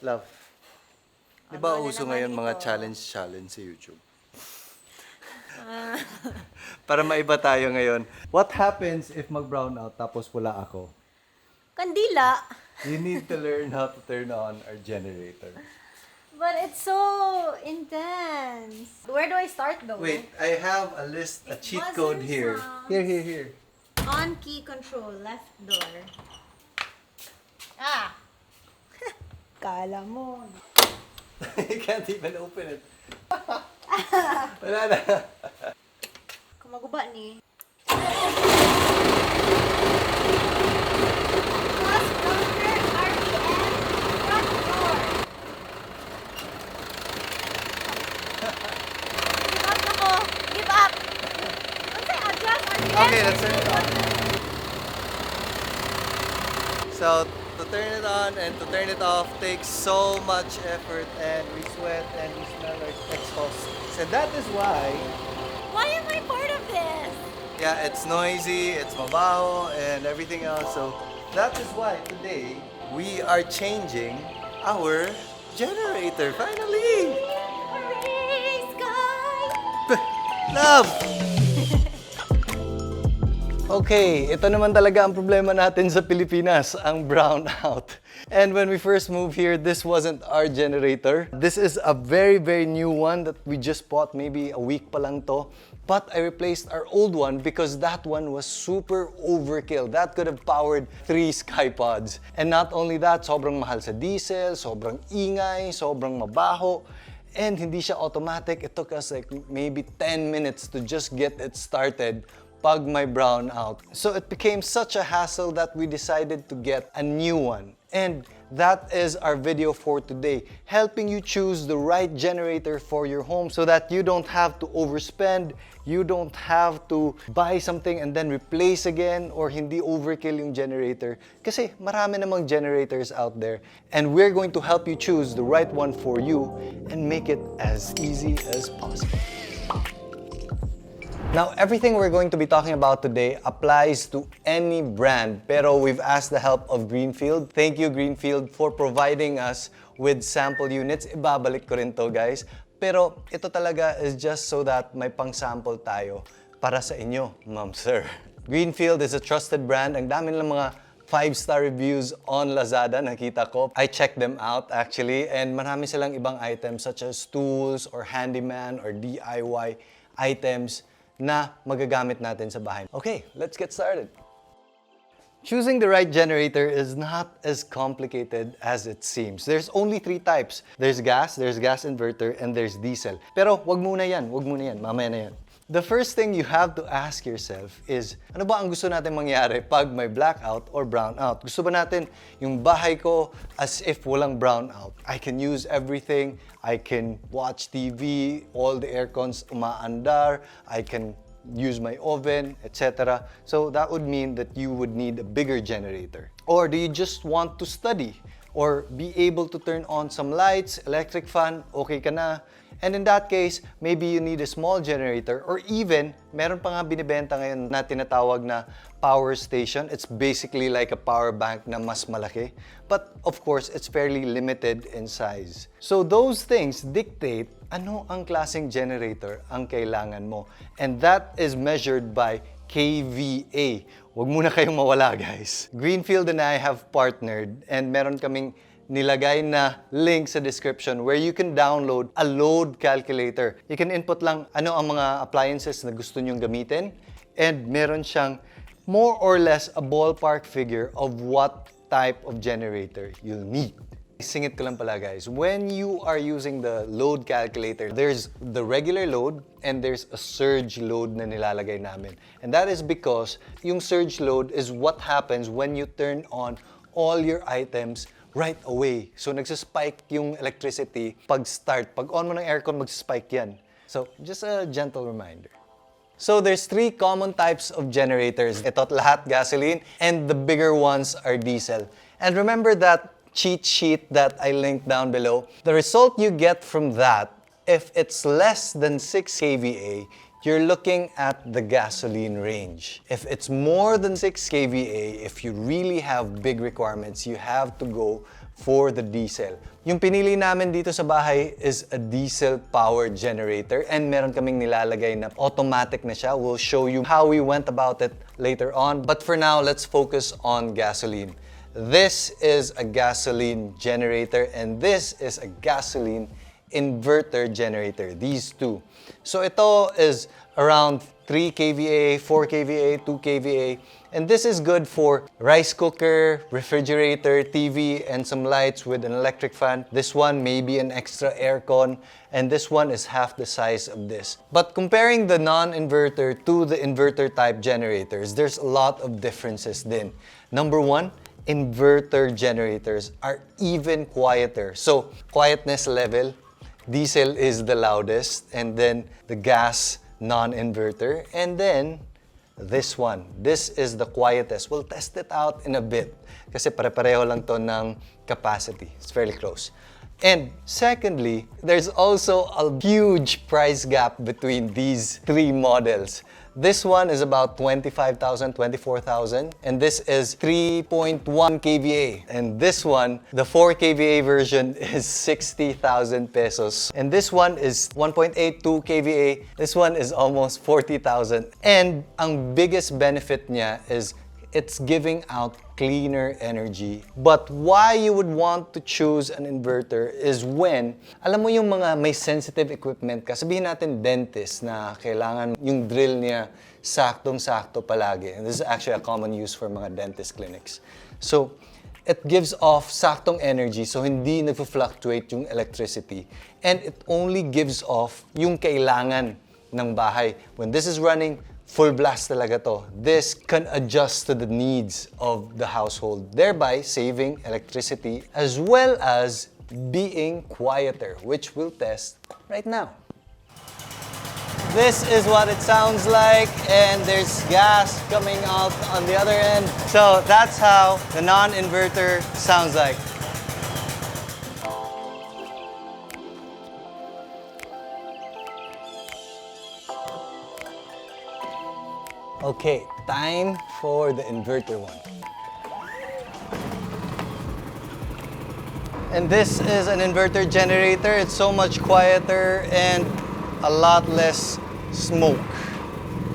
Love, di ba uso ngayon mga challenge sa YouTube? Para maiba tayo ngayon. What happens if mag-brown out tapos wala ako? Kandila. You need to learn how to turn on our generator. But it's so intense. Where do I start though? Wait, I have a list, a cheat code here. Here. On key control, left door. Ah! Kala mo. You can't even open it. Wala na. Kumaguba ni. Give up. Okay, let's turn it on. So, to turn it on and to turn it off takes so much effort, and we sweat and we smell like exhaust. So that is why, Why am I part of this? yeah, it's noisy, it's mabaho, and everything else. So that is why today we are changing our generator, finally! Hooray, Sky! Love! Okay, ito naman talaga ang problema natin sa Pilipinas, ang brownout. And when we first moved here, this wasn't our generator. This is a very, very new one that we just bought, maybe a week pa lang to. But I replaced our old one because that one was super overkill. That could have powered 3 skypods. And not only that, sobrang mahal sa diesel, sobrang ingay, sobrang mabaho. And hindi siya automatic. It took us like maybe 10 minutes to just get it started pag may brownout. So it became such a hassle that we decided to get a new one. And that is our video for today, helping you choose the right generator for your home so that you don't have to overspend, you don't have to buy something and then replace again, or hindi overkill yung generator. Kasi marami namang generators out there, and we're going to help you choose the right one for you and make it as easy as possible. Now, everything we're going to be talking about today applies to any brand, pero we've asked the help of Greenfield. Thank you, Greenfield, for providing us with sample units. Ibabalik ko rin to, guys. Pero ito talaga is just so that may pang-sample tayo para sa inyo, ma'am, sir. Greenfield is a trusted brand. Ang dami nilang mga 5-star reviews on Lazada, nakita ko. I checked them out actually, and marami silang ibang items such as tools or handyman or DIY items na magagamit natin sa bahay. Okay, let's get started. Choosing the right generator is not as complicated as it seems. There's only 3 types. There's gas inverter, and there's diesel. Pero wag muna yan, mamaya na yan. The first thing you have to ask yourself is, ano ba ang gusto natin mangyari pag may blackout or brownout? Gusto ba natin yung bahay ko as if walang brownout? I can use everything. I can watch TV, all the aircons umaandar, I can use my oven, etc. So that would mean that you would need a bigger generator. Or do you just want to study or be able to turn on some lights, electric fan, okay ka na? And in that case, maybe you need a small generator, or even, meron pa nga binibenta ngayon na tinatawag na power station. It's basically like a power bank na mas malaki. But of course, it's fairly limited in size. So those things dictate ano ang klaseng generator ang kailangan mo. And that is measured by kVA. Huwag muna kayong mawala, guys. Greenfield and I have partnered, and meron kaming nilagay na link sa description where you can download a load calculator. You can input lang ano ang mga appliances na gusto nyong gamitin, and meron siyang more or less a ballpark figure of what type of generator you'll need. Singit ko lang pala, guys. When you are using the load calculator, there's the regular load and there's a surge load na nilalagay namin. And that is because yung surge load is what happens when you turn on all your items right away. So nagsispike yung electricity pag start. Pag on mo ng aircon, magsispike yan. So just a gentle reminder. So there's 3 common types of generators. Ito't lahat gasoline, and the bigger ones are diesel. And remember that cheat sheet that I linked down below? The result you get from that, if it's less than 6 kVA, you're looking at the gasoline range. If it's more than 6 kVA, if you really have big requirements, you have to go for the diesel. Yung pinili namin dito sa bahay is a diesel power generator and meron kaming nilalagay na automatic na siya. We'll show you how we went about it later on. But for now, let's focus on gasoline. This is a gasoline generator and this is a gasoline inverter generator, these two. So ito is around 3 kVA, 4 kVA, 2 kVA. And this is good for rice cooker, refrigerator, TV, and some lights with an electric fan. This one may be an extra aircon, and this one is half the size of this. But comparing the non-inverter to the inverter type generators, there's a lot of differences din. Number one, inverter generators are even quieter. So, quietness level, diesel is the loudest, and then the gas non-inverter, and then this one. This is the quietest. We'll test it out in a bit kasi pare-pareho lang to ng capacity. It's fairly close. And secondly, there's also a huge price gap between these three models. This one is about 25,000, 24,000, and this is 3.1 kVA. And this one, the 4 kVA version, is 60,000 pesos. And this one is 1.82 kVA. This one is almost 40,000. And ang biggest benefit niya is it's giving out cleaner energy. But why you would want to choose an inverter is when, alam mo yung mga may sensitive equipment ka, sabihin natin dentist na kailangan yung drill niya saktong-sakto palagi. And this is actually a common use for mga dentist clinics. So, it gives off saktong energy so hindi nagfo-fluctuate yung electricity. And it only gives off yung kailangan ng bahay. When this is running, full blast talaga to. This can adjust to the needs of the household, thereby saving electricity as well as being quieter, which we'll test right now. This is what it sounds like, and there's gas coming out on the other end. So that's how the non-inverter sounds like. Okay, time for the inverter one. And this is an inverter generator. It's so much quieter and a lot less smoke.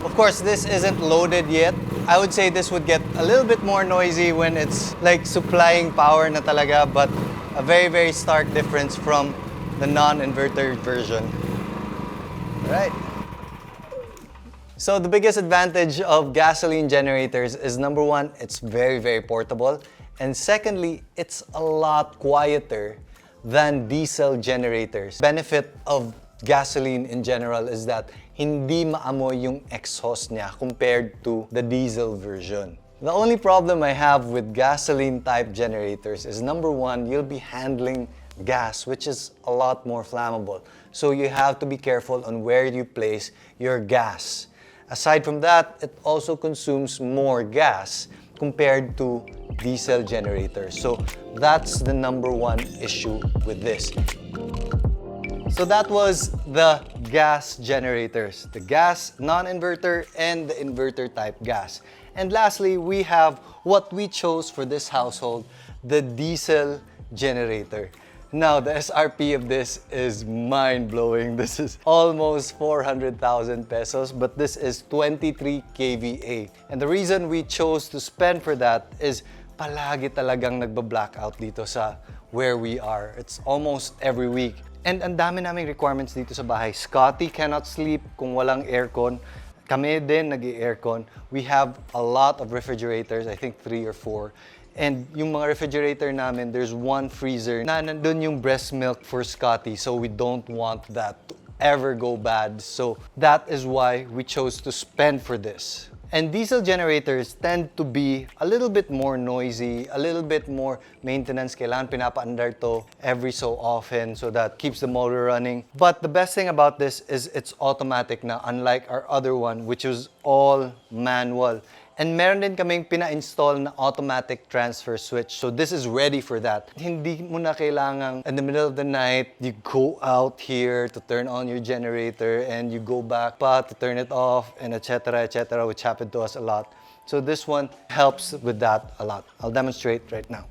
Of course, this isn't loaded yet. I would say this would get a little bit more noisy when it's like supplying power na talaga, but a very, very stark difference from the non-inverter version. All right. So the biggest advantage of gasoline generators is number one, it's very, very portable. And secondly, it's a lot quieter than diesel generators. Benefit of gasoline in general is that hindi maamoy yung exhaust niya compared to the diesel version. The only problem I have with gasoline type generators is number one, you'll be handling gas, which is a lot more flammable. So you have to be careful on where you place your gas. Aside from that, it also consumes more gas compared to diesel generators. So that's the number one issue with this. So that was the gas generators, the gas non-inverter and the inverter type gas. And lastly, we have what we chose for this household, the diesel generator. Now, the SRP of this is mind-blowing. This is almost 400,000 pesos, but this is 23 kVA. And the reason we chose to spend for that is palagi talagang nagba-blackout dito sa where we are. It's almost every week. And ang dami naming requirements dito sa bahay. Scotty cannot sleep kung walang aircon. Kami din nag-i-aircon. We have a lot of refrigerators, I think 3 or 4. And yung mga refrigerator namin, there's one freezer na nandun yung breast milk for Scotty, so we don't want that to ever go bad. So that is why we chose to spend for this. And diesel generators tend to be a little bit more noisy, a little bit more maintenance. Kailangan pinapaandar to every so often so that keeps the motor running. But the best thing about this is it's automatic na, unlike our other one, which was all manual. And meron din kaming pina-install na automatic transfer switch. So this is ready for that. Hindi mo na kailangang in the middle of the night, you go out here to turn on your generator and you go back pa to turn it off and etc., which happened to us a lot. So this one helps with that a lot. I'll demonstrate right now.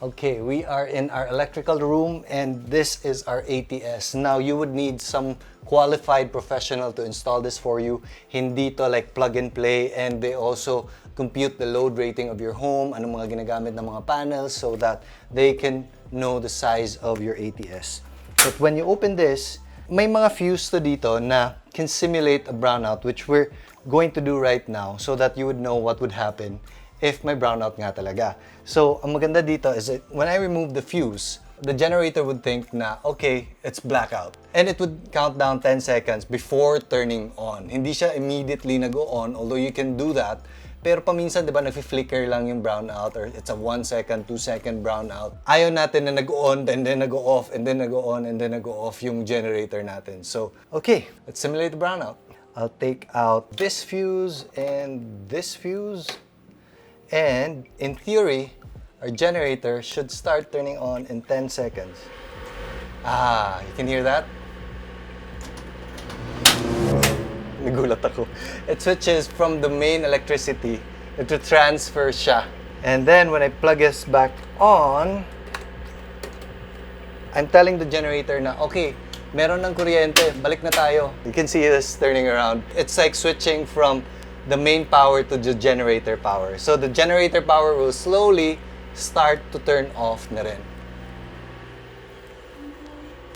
Okay, we are in our electrical room and this is our ATS. Now, you would need some qualified professional to install this for you. Hindi to like plug and play, and they also compute the load rating of your home, anong mga ginagamit ng mga panels so that they can know the size of your ATS. But when you open this, may mga fuse to dito na can simulate a brownout, which we're going to do right now so that you would know what would happen if may brownout nga talaga. So, ang maganda dito is that when I remove the fuse, the generator would think na, okay, it's blackout. And it would count down 10 seconds before turning on. Hindi siya immediately nag-go on, although you can do that. Pero paminsan, di ba, nag-flicker lang yung brownout or it's a 1 second, 2 second brownout. Ayaw natin na nag-on, and then nag-go off, and then nag-go on, and then nag-go off yung generator natin. So, okay, let's simulate the brownout. I'll take out this fuse and this fuse. And in theory, our generator should start turning on in 10 seconds. Ah, you can hear that? Nagulat ako. It switches from the main electricity to transfer siya. And then when I plug this back on, I'm telling the generator na, okay, meron ng kuryente, balik na tayo. You can see this turning around. It's like switching from the main power to the generator power. So the generator power will slowly start to turn off na rin.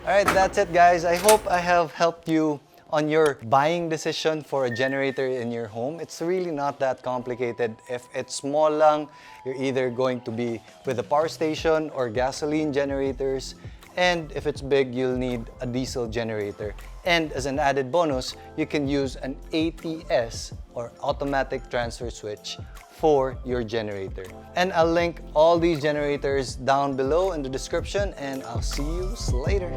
Alright, that's it guys. I hope I have helped you on your buying decision for a generator in your home. It's really not that complicated. If it's small lang, you're either going to be with a power station or gasoline generators. And if it's big, you'll need a diesel generator. And as an added bonus, you can use an ATS or automatic transfer switch for your generator. And I'll link all these generators down below in the description, and I'll see you later.